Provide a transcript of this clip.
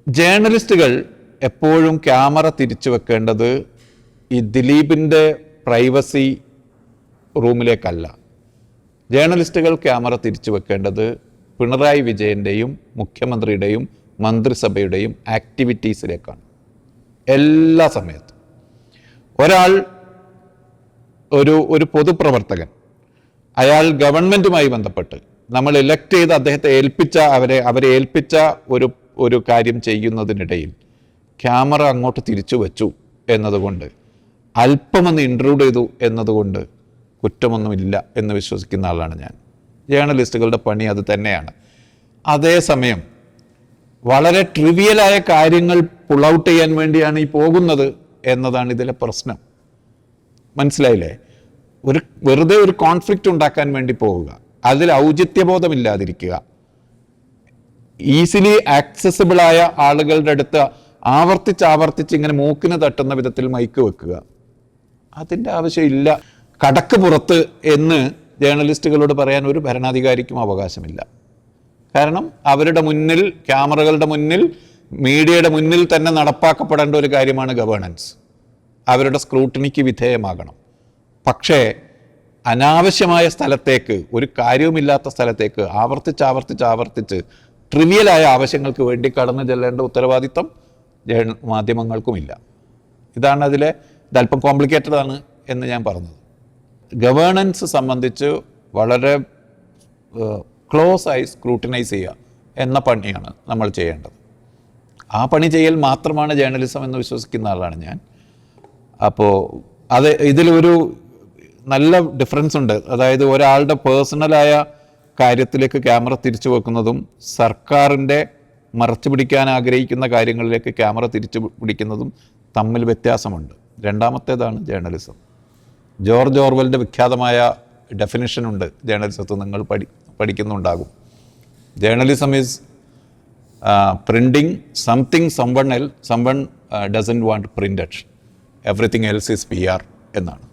ജേർണലിസ്റ്റുകൾ എപ്പോഴും ക്യാമറ തിരിച്ചു വെക്കേണ്ടത് ഈ ദിലീപിൻ്റെ പ്രൈവസി റൂമിലേക്കല്ല. ജേർണലിസ്റ്റുകൾ ക്യാമറ തിരിച്ചു വെക്കേണ്ടത് പിണറായി വിജയൻ്റെയും മുഖ്യമന്ത്രിയുടെയും മന്ത്രിസഭയുടെയും ആക്ടിവിറ്റീസിലേക്കാണ്. എല്ലാ സമയത്തും ഒരാൾ ഒരു പൊതുപ്രവർത്തകൻ അയാൾ ഗവൺമെൻറ്റുമായി ബന്ധപ്പെട്ട് നമ്മൾ ഇലക്ട് ചെയ്ത് അദ്ദേഹത്തെ അവരെ ഏൽപ്പിച്ച ഒരു കാര്യം ചെയ്യുന്നതിനിടയിൽ ക്യാമറ അങ്ങോട്ട് തിരിച്ചു വച്ചു എന്നതുകൊണ്ട്, അല്പമൊന്ന് ഇൻട്രൂഡ് ചെയ്തു എന്നതുകൊണ്ട് കുറ്റമൊന്നുമില്ല എന്ന് വിശ്വസിക്കുന്ന ആളാണ് ഞാൻ. ജേർണലിസ്റ്റുകളുടെ പണി അത് തന്നെയാണ്. അതേസമയം വളരെ ട്രിവിയലായ കാര്യങ്ങൾ പുൾ ഔട്ട് ചെയ്യാൻ വേണ്ടിയാണ് ഈ പോകുന്നത് എന്നതാണ് ഇതിലെ പ്രശ്നം. മനസ്സിലായില്ലേ? വെറുതെ ഒരു കോൺഫ്ലിക്റ്റ് ഉണ്ടാക്കാൻ വേണ്ടി പോവുക, അതിൽ ഔചിത്യബോധമില്ലാതിരിക്കുക, ഈസിലി ആക്സസിബിളായ ആളുകളുടെ അടുത്ത് ആവർത്തിച്ച് ഇങ്ങനെ മൂക്കിന് തട്ടുന്ന വിധത്തിൽ മൈക്ക് വെക്കുക, അതിൻ്റെ ആവശ്യമില്ല. കടക്ക് പുറത്ത് എന്ന് ജേർണലിസ്റ്റുകളോട് പറയാൻ ഒരു ഭരണാധികാരിക്കും അവകാശമില്ല. കാരണം അവരുടെ മുന്നിൽ, ക്യാമറകളുടെ മുന്നിൽ, മീഡിയയുടെ മുന്നിൽ തന്നെ നടപ്പാക്കപ്പെടേണ്ട ഒരു കാര്യമാണ് ഗവേണൻസ്. അവരുടെ സ്ക്രൂട്ടിനിക്ക് വിധേയമാകണം. പക്ഷേ അനാവശ്യമായ സ്ഥലത്തേക്ക്, ഒരു കാര്യവുമില്ലാത്ത സ്ഥലത്തേക്ക് ആവർത്തിച്ച് ട്രിവിയലായ ആവശ്യങ്ങൾക്ക് വേണ്ടി കടന്നു ചെല്ലേണ്ട ഉത്തരവാദിത്വം മാധ്യമങ്ങൾക്കുമില്ല. ഇതല്പം കോംപ്ലിക്കേറ്റഡ് ആണ് എന്ന് ഞാൻ പറഞ്ഞത്. ഗവേണൻസ് സംബന്ധിച്ച് വളരെ ക്ലോസ് ആയി സ്ക്രൂട്ടിനൈസ് ചെയ്യുക എന്ന പണിയാണ് നമ്മൾ ചെയ്യേണ്ടത്. ആ പണി ചെയ്യൽ മാത്രമാണ് ജേർണലിസം എന്ന് വിശ്വസിക്കുന്ന ആളാണ് ഞാൻ. അപ്പോൾ ഇതിലൊരു നല്ല ഡിഫറൻസ് ഉണ്ട്. അതായത് ഒരാളുടെ പേഴ്സണലായ കാര്യത്തിലേക്ക് ക്യാമറ തിരിച്ചു വെക്കുന്നതും സർക്കാരിൻ്റെ മറച്ചു പിടിക്കാൻ ആഗ്രഹിക്കുന്ന കാര്യങ്ങളിലേക്ക് ക്യാമറ തിരിച്ചു പിടിക്കുന്നതും തമ്മിൽ വ്യത്യാസമുണ്ട്. രണ്ടാമത്തേതാണ് ജേർണലിസം. ജോർജ് ഓർവെലിൻ്റെ വിഖ്യാതമായ ഡെഫിനിഷൻ ഉണ്ട് ജേർണലിസത്തിൽ, നിങ്ങൾ പഠിക്കുന്നുണ്ടാകും. Journalism is printing something someone doesn't want printed, everything else is PR എന്നാണ്.